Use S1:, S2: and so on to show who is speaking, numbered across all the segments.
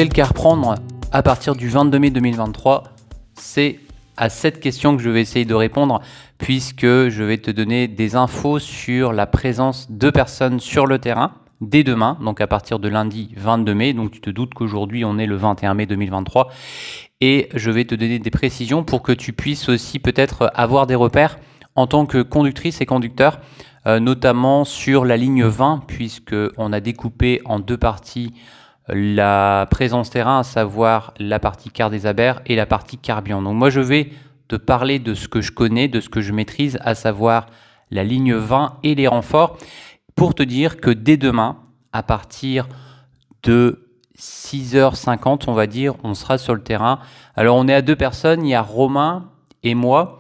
S1: quel car prendre à partir du 22 mai 2023? C'est à cette question que je vais essayer de répondre, puisque je vais te donner des infos sur la présence de personnes sur le terrain dès demain, donc à partir de lundi 22 mai, donc tu te doutes qu'aujourd'hui on est le 21 mai 2023, et je vais te donner des précisions pour que tu puisses aussi peut-être avoir des repères en tant que conductrice et conducteur, notamment sur la ligne 20, puisqu'on a découpé en deux parties la présence terrain, à savoir la partie quart des Abers et la partie Carbion. Donc moi je vais te parler de ce que je connais, de ce que je maîtrise, à savoir la ligne 20 et les renforts, pour te dire que dès demain, à partir de 6h50, on va dire, on sera sur le terrain. Alors on est à deux personnes, il y a Romain et moi,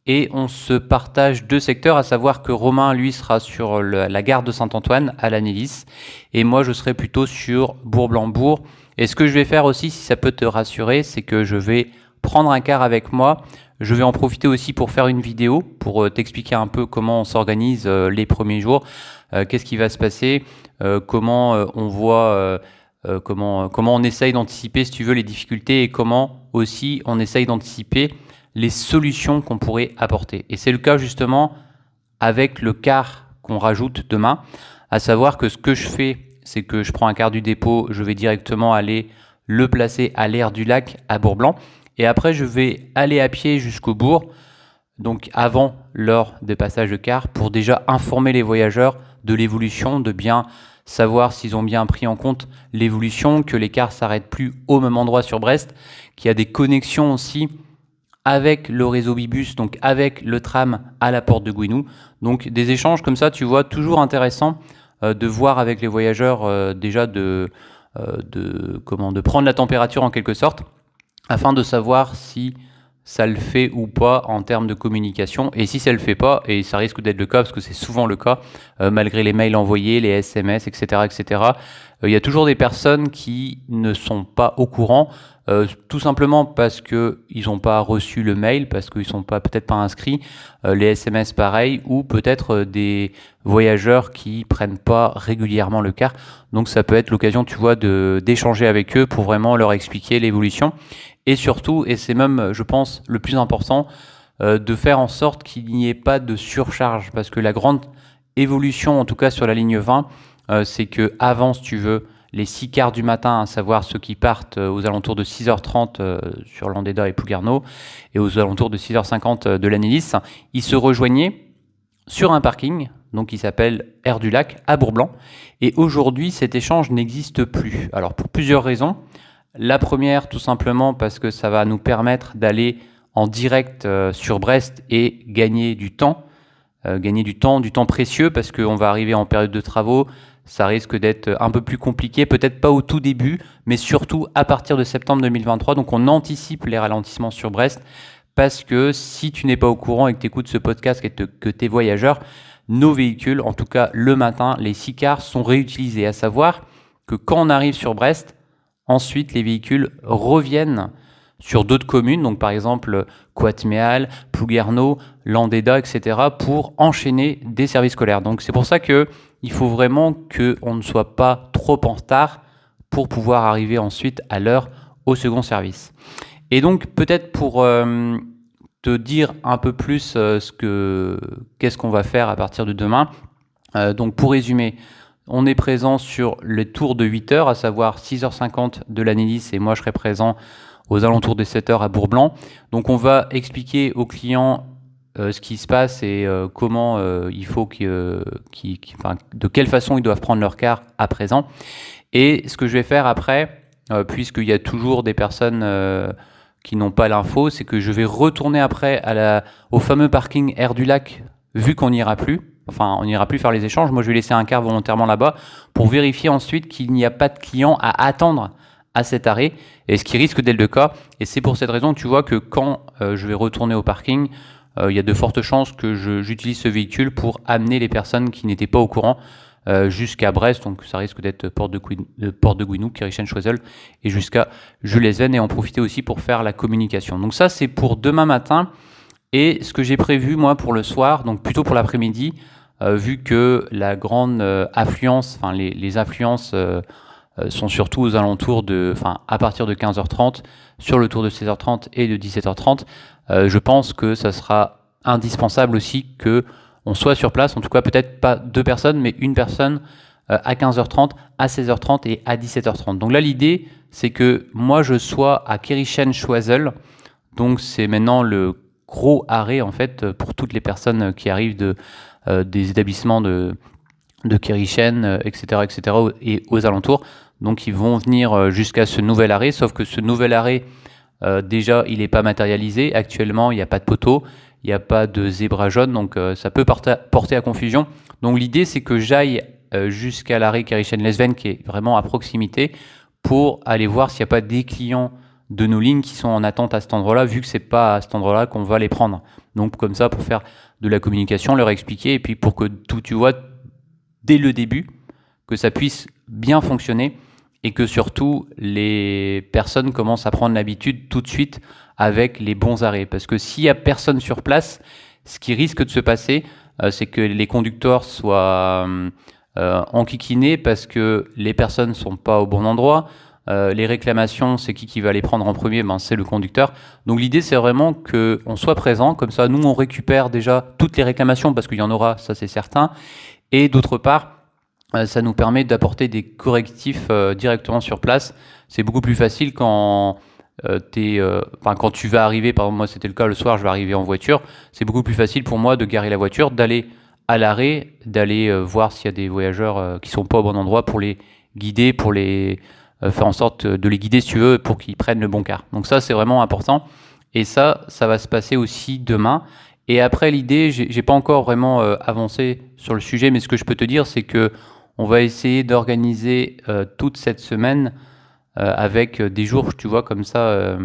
S1: et on se partage deux secteurs, à savoir que Romain, lui, sera sur la gare de Saint-Antoine à l'Annélis, et moi, je serai plutôt sur Bourg-Blanc-Bourg. Et ce que je vais faire aussi, si ça peut te rassurer, c'est que je vais prendre un car avec moi. Je vais en profiter aussi pour faire une vidéo, pour t'expliquer un peu comment on s'organise les premiers jours, qu'est-ce qui va se passer, comment on voit... comment on essaye d'anticiper, si tu veux, les difficultés, et comment aussi on essaye d'anticiper les solutions qu'on pourrait apporter. Et c'est le cas justement avec le car qu'on rajoute demain, à savoir que ce que je fais, c'est que je prends un car du dépôt, je vais directement aller le placer à l'aire du lac à Bourg-Blanc, et après je vais aller à pied jusqu'au bourg, donc avant l'heure de passage de car, pour déjà informer les voyageurs de l'évolution, de bien savoir s'ils ont bien pris en compte l'évolution, que les cars s'arrêtent plus au même endroit sur Brest, qu'il y a des connexions aussi avec le réseau Bibus, donc avec le tram à la porte de Gouinou. Donc des échanges comme ça, tu vois, toujours intéressant de voir avec les voyageurs, déjà de prendre la température en quelque sorte, afin de savoir si ça le fait ou pas en termes de communication. Et si ça le fait pas, et ça risque d'être le cas, parce que c'est souvent le cas, malgré les mails envoyés, les SMS, etc., il y a toujours des personnes qui ne sont pas au courant, tout simplement parce qu'ils n'ont pas reçu le mail, parce qu'ils ne sont peut-être pas inscrits, les SMS pareil, ou peut-être des voyageurs qui prennent pas régulièrement le car. Donc ça peut être l'occasion, tu vois, d'échanger avec eux pour vraiment leur expliquer l'évolution. Et surtout, et c'est même, je pense, le plus important, de faire en sorte qu'il n'y ait pas de surcharge. Parce que la grande évolution, en tout cas sur la ligne 20, c'est que avant, si tu veux, les 6 quarts du matin, à savoir ceux qui partent aux alentours de 6h30 sur Landéda et Plouguerneau, et aux alentours de 6h50 de l'Annélis, ils se rejoignaient sur un parking, donc qui s'appelle Aire du Lac, à Bourg-Blanc. Et aujourd'hui, cet échange n'existe plus. Alors pour plusieurs raisons. La première, tout simplement parce que ça va nous permettre d'aller en direct sur Brest et gagner du temps, du temps précieux, parce qu'on va arriver en période de travaux. Ça risque d'être un peu plus compliqué, peut-être pas au tout début, mais surtout à partir de septembre 2023. Donc on anticipe les ralentissements sur Brest, parce que si tu n'es pas au courant et que tu écoutes ce podcast et que tu es voyageur, nos véhicules, en tout cas le matin, les 6 cars sont réutilisés. À savoir que quand on arrive sur Brest, ensuite, les véhicules reviennent sur d'autres communes, donc par exemple Coatméal, Plouguerneau, Landéda, etc., pour enchaîner des services scolaires. Donc c'est pour ça qu'il faut vraiment qu'on ne soit pas trop en retard pour pouvoir arriver ensuite à l'heure au second service. Et donc peut-être pour te dire un peu plus qu'est-ce qu'on va faire à partir de demain. Donc pour résumer, on est présent sur le tour de 8h, à savoir 6h50 de l'Annélis, et moi je serai présent aux alentours de 7h à Bourg-Blanc. Donc on va expliquer aux clients ce qui se passe et comment il faut de quelle façon ils doivent prendre leur car à présent. Et ce que je vais faire après, puisqu'il y a toujours des personnes qui n'ont pas l'info, c'est que je vais retourner après au fameux parking Aire du Lac, vu qu'on n'ira plus. Enfin, on n'ira plus faire les échanges. Moi, je vais laisser un car volontairement là-bas pour vérifier ensuite qu'il n'y a pas de client à attendre à cet arrêt, et ce qui risque d'être le cas. Et c'est pour cette raison que tu vois que quand je vais retourner au parking, il y a de fortes chances que j'utilise ce véhicule pour amener les personnes qui n'étaient pas au courant jusqu'à Brest. Donc ça risque d'être porte de Gouinou, Kirichen-Choiseul, et jusqu'à Jules-Lesven, et en profiter aussi pour faire la communication. Donc ça, c'est pour demain matin. Et ce que j'ai prévu, moi, pour le soir, donc plutôt pour l'après-midi, vu que la grande affluence, enfin les affluences sont surtout aux alentours à partir de 15h30, sur le tour de 16h30 et de 17h30. Je pense que ça sera indispensable aussi que on soit sur place, en tout cas peut-être pas 2 personnes, mais une personne à 15h30, à 16h30 et à 17h30. Donc là, l'idée, c'est que moi, je sois à Kirchen-Choiseul. Donc c'est maintenant le gros arrêt en fait pour toutes les personnes qui arrivent des établissements de Kirchen, etc., etc., et aux alentours. Donc ils vont venir jusqu'à ce nouvel arrêt, sauf que ce nouvel arrêt, déjà, il n'est pas matérialisé. Actuellement, il n'y a pas de poteau, il n'y a pas de zébra jaune, donc ça peut porter à confusion. Donc l'idée, c'est que j'aille jusqu'à l'arrêt Kirchen-Lesven, qui est vraiment à proximité, pour aller voir s'il n'y a pas des clients de nos lignes qui sont en attente à cet endroit-là, vu que c'est pas à cet endroit-là qu'on va les prendre. Donc comme ça, pour faire de la communication, leur expliquer, et puis pour que tout, tu vois, dès le début, que ça puisse bien fonctionner, et que surtout les personnes commencent à prendre l'habitude tout de suite avec les bons arrêts. Parce que s'il n'y a personne sur place, ce qui risque de se passer, c'est que les conducteurs soient enquiquinés parce que les personnes ne sont pas au bon endroit. Les réclamations, c'est qui va les prendre en premier? C'est le conducteur. Donc l'idée, c'est vraiment qu'on soit présent. Comme ça, nous, on récupère déjà toutes les réclamations parce qu'il y en aura, ça c'est certain. Et d'autre part, ça nous permet d'apporter des correctifs directement sur place. C'est beaucoup plus facile quand quand tu vas arriver, par exemple moi c'était le cas le soir, je vais arriver en voiture, c'est beaucoup plus facile pour moi de garer la voiture, d'aller à l'arrêt, d'aller voir s'il y a des voyageurs qui sont pas au bon endroit pour les guider, pour les faire en sorte de les guider si tu veux pour qu'ils prennent le bon car. Donc ça c'est vraiment important et ça va se passer aussi demain. Et après l'idée, j'ai pas encore vraiment avancé sur le sujet, mais ce que je peux te dire c'est que on va essayer d'organiser toute cette semaine avec des jours, tu vois, comme ça.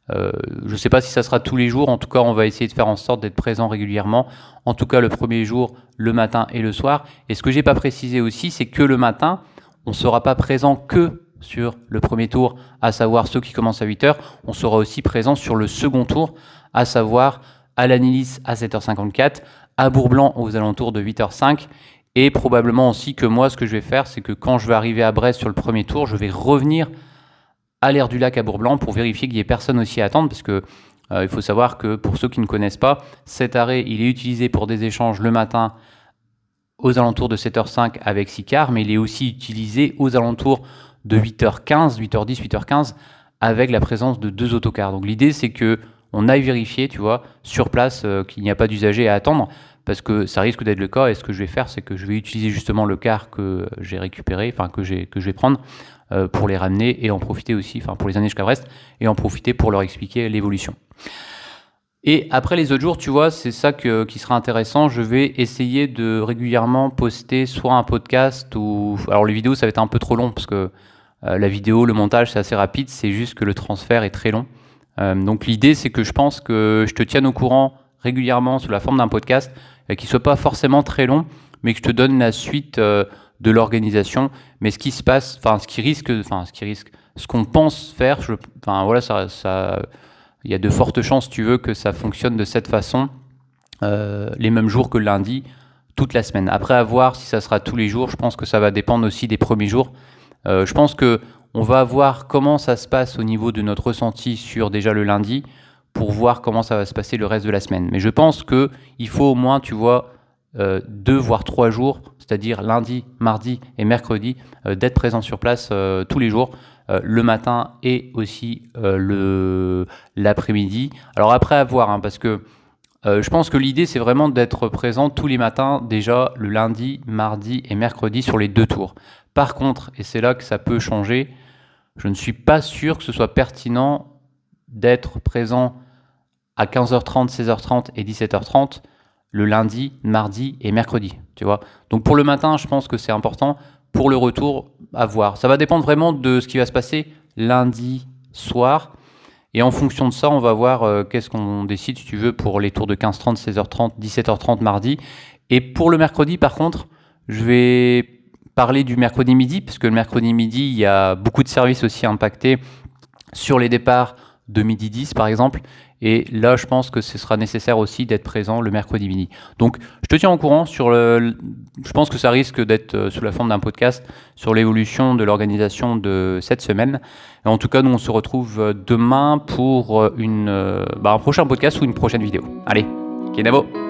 S1: Je ne sais pas si ça sera tous les jours. En tout cas, on va essayer de faire en sorte d'être présent régulièrement. En tout cas, le premier jour, le matin et le soir. Et ce que j'ai pas précisé aussi, c'est que le matin, on ne sera pas présent que sur le premier tour, à savoir ceux qui commencent à 8h. On sera aussi présent sur le second tour, à savoir à Lannilis à 7h54, à Bourblanc aux alentours de 8h05. Et probablement aussi que moi, ce que je vais faire, c'est que quand je vais arriver à Brest sur le premier tour, je vais revenir à l'aire du lac à Bourblanc pour vérifier qu'il n'y ait personne aussi à attendre, parce que il faut savoir que pour ceux qui ne connaissent pas, cet arrêt, il est utilisé pour des échanges le matin aux alentours de 7h05 avec 6 cars, mais il est aussi utilisé aux alentours de 8h15, 8h10, 8h15 avec la présence de 2 autocars. Donc l'idée, c'est que on aille vérifier, tu vois, sur place qu'il n'y a pas d'usagers à attendre, parce que ça risque d'être le cas. Et ce que je vais faire, c'est que je vais utiliser justement le car que j'ai récupéré, enfin que je vais prendre pour les ramener et en profiter aussi, enfin pour les amener jusqu'à Brest et en profiter pour leur expliquer l'évolution. Et après les autres jours, tu vois, c'est ça qui sera intéressant. Je vais essayer de régulièrement poster soit un podcast ou... Alors les vidéos, ça va être un peu trop long parce que la vidéo, le montage, c'est assez rapide. C'est juste que le transfert est très long. Donc l'idée, c'est que je pense que je te tienne au courant régulièrement sous la forme d'un podcast qui ne soit pas forcément très long, mais que je te donne la suite de l'organisation. Mais ce qui se passe, ce qu'on pense faire, il y a de fortes chances, tu veux, que ça fonctionne de cette façon, les mêmes jours que le lundi, toute la semaine. Après, à voir si ça sera tous les jours, je pense que ça va dépendre aussi des premiers jours. Je pense que on va voir comment ça se passe au niveau de notre ressenti sur déjà le lundi pour voir comment ça va se passer le reste de la semaine. Mais je pense qu'il faut au moins, tu vois, 2 voire 3 jours, c'est-à-dire lundi, mardi et mercredi, d'être présent sur place tous les jours, le matin et aussi l'après-midi. Alors après à voir, parce que je pense que l'idée c'est vraiment d'être présent tous les matins, déjà le lundi, mardi et mercredi sur les 2 tours. Par contre, et c'est là que ça peut changer, je ne suis pas sûr que ce soit pertinent d'être présent à 15h30, 16h30 et 17h30 le lundi, mardi et mercredi, tu vois. Donc pour le matin, je pense que c'est important. Pour le retour, à voir. Ça va dépendre vraiment de ce qui va se passer lundi soir. Et en fonction de ça, on va voir qu'est-ce qu'on décide, si tu veux, pour les tours de 15h30, 16h30, 17h30 mardi. Et pour le mercredi, par contre, je vais parler du mercredi midi, parce que le mercredi midi, il y a beaucoup de services aussi impactés sur les départs de 12h10 par exemple. Et là, je pense que ce sera nécessaire aussi d'être présent le mercredi midi. Donc, je te tiens au courant sur je pense que ça risque d'être sous la forme d'un podcast sur l'évolution de l'organisation de cette semaine. Et en tout cas, nous, on se retrouve demain pour un prochain podcast ou une prochaine vidéo. Allez, Kenavo!